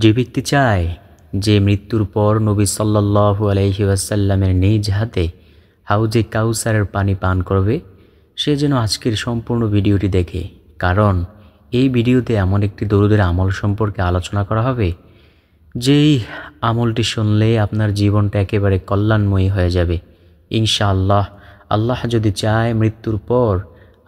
যে ব্যক্তি চায় যে মৃত্যুর পর নবী সাল্লাল্লাহু আলাইহি ওয়াসাল্লামের নিজ হাতে হাউজে কাউসারের পানি পান করবে, সে যেন আজকের সম্পূর্ণ ভিডিওটি দেখে। কারণ এই ভিডিওতে এমন একটি দরুদের আমল সম্পর্কে আলোচনা করা হবে, যেই আমলটি শুনলে আপনার জীবনটা একেবারে কল্যাণময়ী হয়ে যাবে ইনশাআল্লাহ। আল্লাহ যদি চায় মৃত্যুর পর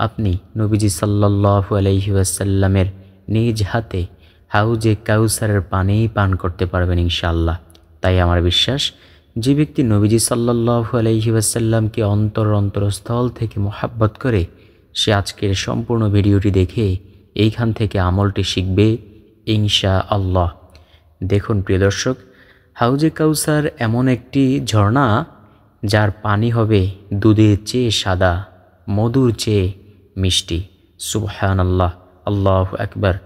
আপনি নবীজি সাল্লাল্লাহু আলাইহি ওয়াসাল্লামের নিজ হাতে হাউজে কাউসারের পানি পান করতে পারবেন ইনশাআল্লাহ। তাই আমার বিশ্বাস, যে ব্যক্তি নবীজি সাল্লাল্লাহু আলাইহি ওয়াসাল্লামকে অন্তরস্থল থেকে মোহাব্বত করে, সে আজকের সম্পূর্ণ ভিডিওটি দেখে এইখান থেকে আমলটি শিখবে ইনশাআল্লাহ। দেখুন প্রিয় দর্শক, হাউজে কাউসার এমন একটি ঝর্ণা যার পানি হবে দুধের চেয়ে সাদা, মধুর চেয়ে মিষ্টি। সুবহানাল্লাহ, আল্লাহু আকবার।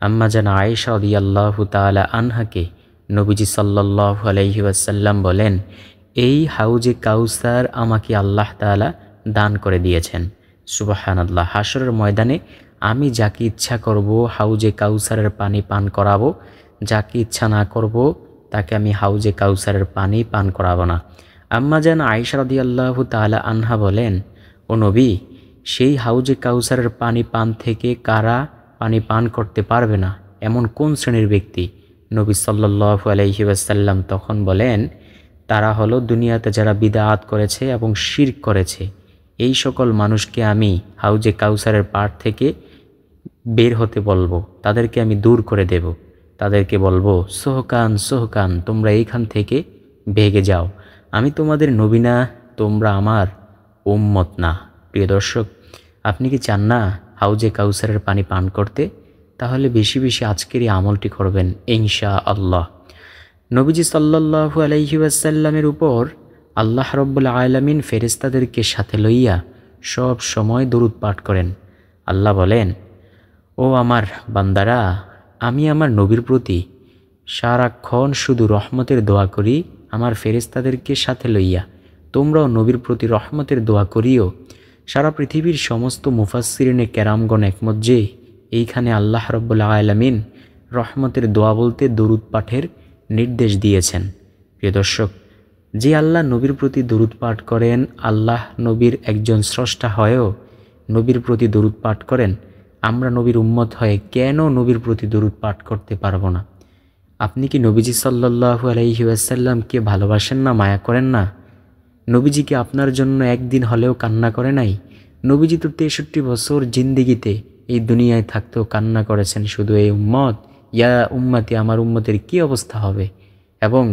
আম্মা জান আয়েশা রাদিয়াল্লাহু তাআলা আনহাকে নবীজি সাল্লাল্লাহু আলাইহি ওয়াসাল্লাম বলেন, এই হাউজে কাউসার আমাকে আল্লাহ তাআলা দান করে দিয়েছেন। সুবহানাল্লাহ। হাশরের ময়দানে আমি যাকে ইচ্ছা করব হাউজে কাউসারের পানি পান করাবো, যাকে ইচ্ছা না করব তাকে আমি হাউজে কাউসারের পানি পান করাবো না। আম্মা জান আয়েশা রাদিয়াল্লাহু তাআলা আনহা বলেন, ও নবী, সেই হাউজে কাউসারের পানি পান থেকে কারা পানি পান করতে পারবে না, এমন কোন শ্রেণীর ব্যক্তি? নবী সাল্লাল্লাহু আলাইহি ওয়াসাল্লাম তখন বলেন, তারা হলো দুনিয়াতে যারা বিদআত করেছে এবং শিরক করেছে। এই সকল মানুষকে আমি হাউজে কাউসারের পাড় থেকে বের হতে বলবো, তাদেরকে আমি দূর করে দেব। তাদেরকে বলবো, সোহকান সোহকান, তোমরা এইখান থেকে ভেগে যাও, আমি তোমাদের নবী না, তোমরা আমার উম্মত না। প্রিয় দর্শক, আপনি কি চান না হাউজে কাউসারের পানি পান করতে? তাহলে বেশি বেশি আজকের এই আমলটি করবেন ইনশাআল্লাহ। নবীজি সাল্লাল্লাহু আলাইহি ওয়াসাল্লামের উপর আল্লাহ রাব্বুল আলামিন ফেরেশতাদেরকে সাথে লইয়া সব সময় দরুদ পাঠ করেন। আল্লাহ বলেন, ও আমার বান্দারা, আমি আমার নবীর প্রতি সারাক্ষণ শুধু রহমতের দোয়া করি। আমার ফেরেশতাদেরকে সাথে লইয়া তোমরাও নবীর প্রতি রহমতের দোয়া করিও। সারা পৃথিবীর সমস্ত মুফাসসিরিনে কেরামগণ একমত যে এইখানে আল্লাহ রাব্বুল আলামিন রহমতের দোয়া বলতে দরুদ পাঠের নির্দেশ দিয়েছেন। প্রিয় দর্শক, যে আল্লাহ নবীর প্রতি দরুদ পাঠ করেন, আল্লাহ নবীর একজন স্রষ্টা হয়েও নবীর প্রতি দরুদ পাঠ করেন, আমরা নবীর উম্মত হয়ে কেন নবীর প্রতি দরুদ পাঠ করতে পারবো না? আপনি কি নবীজি সাল্লাল্লাহু আলাইহি ওয়াসাল্লামকে ভালোবাসেন না, মায়া করেন না? নবীজি কি আপনার জন্য একদিন হলেও কান্না করে নাই? নবীজি তো 63 বছর জিন্দিগিতে এই দুনিয়ায় থাকতেও কান্না করেছেন শুধু এই উম্মত, ইয়া উম্মতি, আমার উম্মতের কি অবস্থা হবে। এবং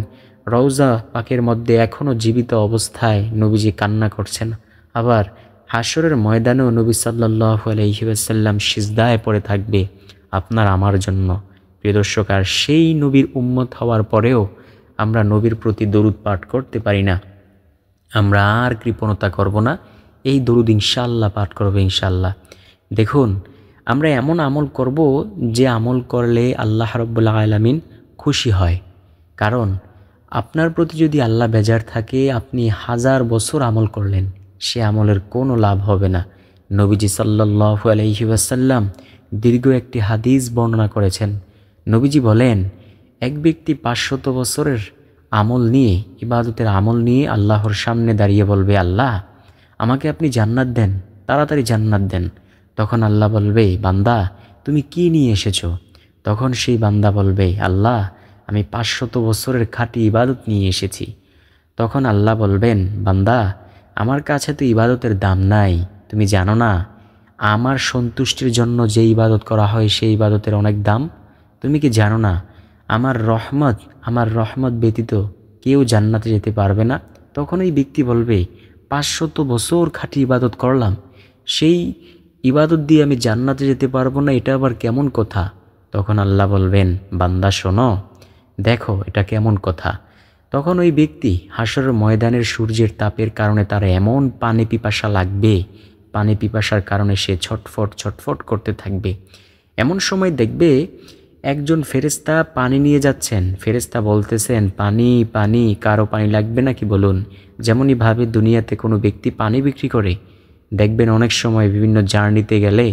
রওজা পাকের মধ্যে এখনও জীবিত অবস্থায় নবীজি কান্না করছেন। আবার হাশরের ময়দানেও নবী সাল্লাল্লাহু আলাইহি ওয়াসাল্লাম সিজদায় পড়ে থাকবে আপনার আমার জন্য। প্রিয় দর্শক, আর সেই নবীর উম্মত হওয়ার পরেও আমরা নবীর প্রতি দরুদ পাঠ করতে পারি না। আমরা আর কৃপণতা করব না, এই দরুদ ইনশাআল্লাহ পাঠ করবো ইনশাআল্লাহ। দেখুন, আমরা এমন আমল করব যে আমল করলে আল্লাহ রাব্বুল আলামিন খুশি হয়। কারণ আপনার প্রতি যদি আল্লাহ বেজার থাকে, আপনি 1000 বছর আমল করলেন, সে আমলের কোনো লাভ হবে না। নবীজি সাল্লাল্লাহু আলাইহি ওয়াসাল্লাম দীর্ঘ একটি হাদিস বর্ণনা করেছেন। নবীজি বলেন, এক ব্যক্তি 500 বছরের আমল নিয়ে, ইবাদতের আমল নিয়ে আল্লাহর সামনে দাঁড়িয়ে বলবে, আল্লাহ আমাকে আপনি জান্নাত দেন, তাড়াতাড়ি জান্নাত দেন। তখন আল্লাহ বলবে, বান্দা তুমি কি নিয়ে এসেছো? তখন সেই বান্দা বলবে, আল্লাহ আমি 500 বছরের খাঁটি ইবাদত নিয়ে এসেছি। তখন আল্লাহ বলবেন, বান্দা আমার কাছে তো ইবাদতের দাম নাই, তুমি জানো না আমার সন্তুষ্টির জন্য যে ইবাদত করা হয় সেই ইবাদতের অনেক দাম? তুমি কি জানো না আমার রহমত ব্যতীত কেউ জান্নাতে যেতে পারবে না? তখন এই ব্যক্তি বলবে, 500 বছর খাঁটি ইবাদত করলাম, সেই ইবাদত দিয়ে আমি জান্নাতে যেতে পারবো না, এটা আবার কেমন কথা? তখন আল্লাহ বলবেন, বান্দা শোনো, দেখো এটা কেমন কথা। তখন ওই ব্যক্তি হাশরের ময়দানের সূর্যের তাপের কারণে তার এমন পানি পিপাসা লাগবে, পানি পিপাসার কারণে সে ছটফট ছটফট করতে থাকবে। এমন সময় দেখবে একজন ফেরেশতা পানি নিয়ে যাচ্ছেন, ফেরেশতা বলতেছেন, পানি পানি, কারো পানি লাগবে নাকি বলুন। যেমনইভাবে দুনিয়াতে কোনো ব্যক্তি পানি বিক্রি করে, দেখবেন অনেক সময় বিভিন্ন জার্নিতে গেলে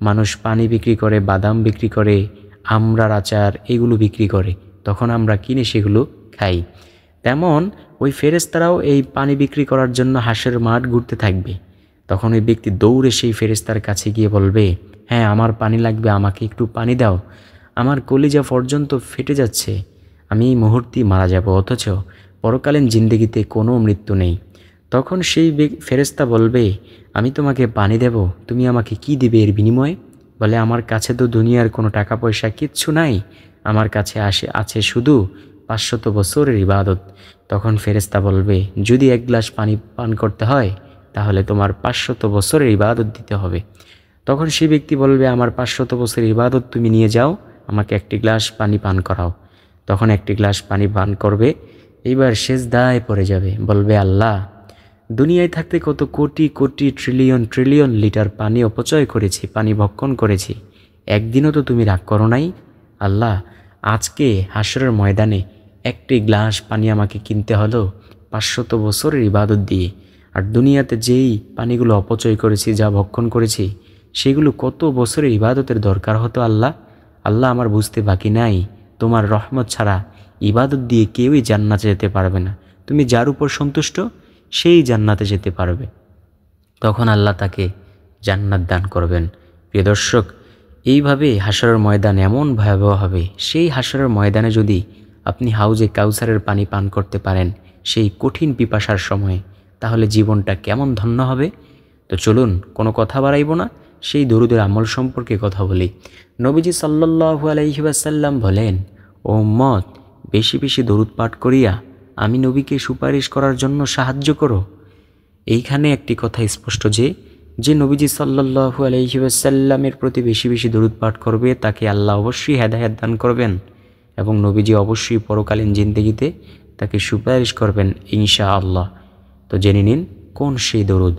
মানুষ পানি বিক্রি করে, বাদাম বিক্রি করে, আমড়ার আচার এগুলো বিক্রি করে। তখন আমরা কিনে সেগুলো খাই। তেমন ওই ফেরেশতারাও এই পানি বিক্রি করার জন্য হাঁসের মাঠ ঘুরতে থাকবে। তখন ওই ব্যক্তি দৌড়ে সেই ফেরেশতার কাছে গিয়ে বলবে, হ্যাঁ আমার পানি লাগবে, আমাকে একটু পানি দাও, আমার কলিজা পর্যন্ত ফেটে যাচ্ছে, আমি এই মুহূর্তেই মারা যাব, অথচ পরকালীন জিন্দেগিতে কোনো মৃত্যু নেই। তখন সেই ফেরেশতা বলবে, আমি তোমাকে পানি দেব, তুমি আমাকে কি দিবে এর বিনিময়ে? বলে, আমার কাছে তো দুনিয়ার কোনো টাকা পয়সা কিচ্ছু নাই, আমার কাছে আছে শুধু 500 বছরের ইবাদত। তখন ফেরেশতা বলবে, যদি 1 গ্লাস পানি পান করতে হয় তাহলে তোমার 500 বছরের ইবাদত দিতে হবে। তখন সেই ব্যক্তি বলবে, আমার 500 বছরের ইবাদত তুমি নিয়ে যাও, আমাকে 1 গ্লাস পানি পান করাও। তখন 1 গ্লাস পানি পান করবে, এইবার সেজদায় পড়ে যাবে, বলবে, আল্লাহ দুনিয়ায় থাকতে কত crore crore trillion trillion litre পানি অপচয় করেছি, পানি ভক্ষণ করেছি, একদিনও তো তুমি রাগ করো নাই। আল্লাহ আজকে হাসরের ময়দানে 1 গ্লাস পানি আমাকে কিনতে হলো 500 বছরের ইবাদত দিয়ে। আর দুনিয়াতে যেই পানিগুলো অপচয় করেছি, যা ভক্ষণ করেছি, সেগুলো কত বছরের ইবাদতের দরকার হতো আল্লাহ। আল্লাহ আমার বুঝতে বাকি নাই, তোমার রহমত ছাড়া ইবাদত দিয়ে কেউই জান্নাতে যেতে পারবে না, তুমি যার উপর সন্তুষ্ট সেই জান্নাতে যেতে পারবে। তখন আল্লাহ তাকে জান্নাত দান করবেন। প্রিয় দর্শক, এইভাবে হাসরের ময়দান এমন ভয়াবহ হবে, সেই হাসরের ময়দানে যদি আপনি হাউজে কাউসারের পানি পান করতে পারেন সেই কঠিন পিপাসার সময়ে, তাহলে জীবনটা কেমন ধন্য হবে। তো চলুন কোনো কথা বাড়াইব না, সেই দরুদের আমল সম্পর্কে কথা বলি। নবীজি সাল্লাল্লাহু আলাইহি ওয়াসাল্লাম বলেন, ও উম্মত, বেশি বেশি দরুদ পাঠ করিয়া আমি নবীকে সুপারিশ করার জন্য সাহায্য করো। এইখানে একটি কথা স্পষ্ট যে নবীজি সাল্লাল্লাহু আলাইহি ওয়াসাল্লামের প্রতি বেশি বেশি দরুদ পাঠ করবে তাকে আল্লাহ অবশ্যই হেদায়েত দান করবেন, এবং নবীজি অবশ্যই পরকালীন জিন্দেগিতে তাকে সুপারিশ করবেন ইনশাআল্লাহ। তো জেনে নিন কোন সেই দরুদ।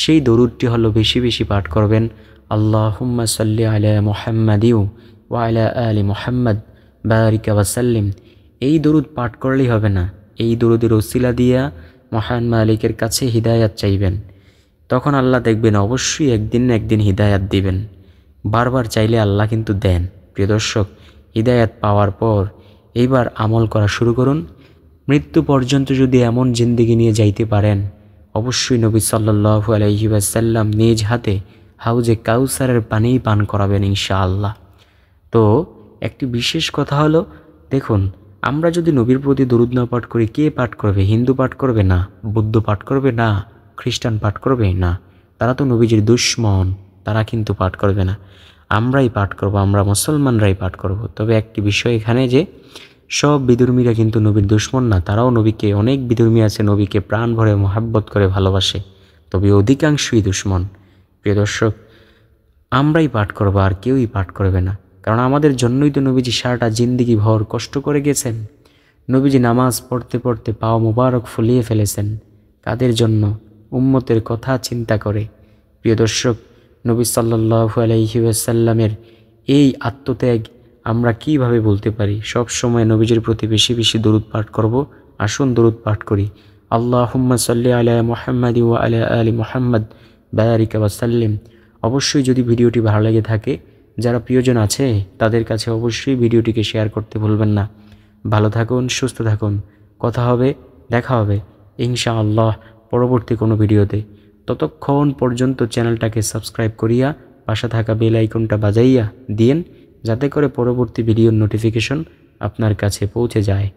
সেই দরুদটি হলো বেশি বেশি পাঠ করবেন, আল্লাহুম্মা সাল্লি আলা মুহাম্মাদিউ ওয়া আলা আলি মুহাম্মাদ বারিক ওয়া সাল্লিম। এই দরুদ পাঠ করলেই হবে না, এই দরুদের ওসিলা দিয়া মহান মালিকের কাছে হিদায়াত চাইবেন। তখন আল্লাহ দেখবেন অবশ্যই একদিন না একদিন হিদায়াত দিবেন। বারবার চাইলে আল্লাহ কিন্তু দেন। প্রিয় দর্শক, হিদায়াত পাওয়ার পর এইবার আমল করা শুরু করুন। মৃত্যু পর্যন্ত যদি এমন জিন্দেগি নিয়ে যাইতে পারেন, অবশ্যই নবী সাল্লাল্লাহু আলাইহি ওয়াসাল্লাম নিজ হাতে হাউজে কাউসারের পানি পান করাবেন ইনশাআল্লাহ। তো একটি বিশেষ কথা হলো, দেখুন আমরা যদি নবীর প্রতি দরুদ না পাঠ করি, কে পাঠ করবে? হিন্দু পাঠ করবে না, বৌদ্ধ পাঠ করবে না, খ্রিস্টান পাঠ করবে না, তারা তো নবীজির দুশমন, তারা কিন্তু পাঠ করবে না। আমরাই পাঠ করব, আমরা মুসলমানরাই পাঠ করব। তবে একটি বিষয় এখানে যে সব বিধর্মীরা কিন্তু নবীর দুশমন না, তারাও নবীকে, অনেক বিধর্মী আছে নবীকে প্রাণ ভরে মহাব্বত করে ভালোবাসে, তবে অধিকাংশই দুশমন। প্রিয় দর্শক, আমরাই পাঠ করব, আর কেউই পাঠ করবে না, কারণ আমাদের জন্যই তো নবীজি সারাটা জিন্দেগি ভর কষ্ট করে গেছেন। নবীজি নামাজ পড়তে পড়তে পাও মোবারক ফুলিয়ে ফেলেছেন। কাদের জন্য? উম্মতের কথা চিন্তা করে। প্রিয় দর্শক, নবী সাল্লাল্লাহু আলাইহি ওয়াসাল্লামের এই আত্মত্যাগ আমরা কিভাবে বলতে পারি? সব সময় নবীজির প্রতি বেশি বেশি দরুদ পাঠ করব। আসুন দরুদ পাঠ করি। আল্লাহুম্মা সাল্লি আলা মুহাম্মাদ ওয়া আলা আলি মুহাম্মাদ বারিক ওয়া সাল্লিম। অবশ্যই যদি ভিডিওটি ভালো লেগে থাকে, যারা প্রিয়জন আছে তাদের কাছে অবশ্যই ভিডিওটিকে শেয়ার করতে ভুলবেন না। ভালো থাকুন, সুস্থ থাকুন, কথা হবে, দেখা হবে ইনশাআল্লাহ পরবর্তী কোনো ভিডিওতে। ততক্ষণ পর্যন্ত চ্যানেলটাকে সাবস্ক্রাইব করিয়া পাশে থাকা বেল আইকনটা বাজাইয়া দিন, যাতে করে পরবর্তী ভিডিওর নোটিফিকেশন আপনার কাছে পৌঁছে যায়।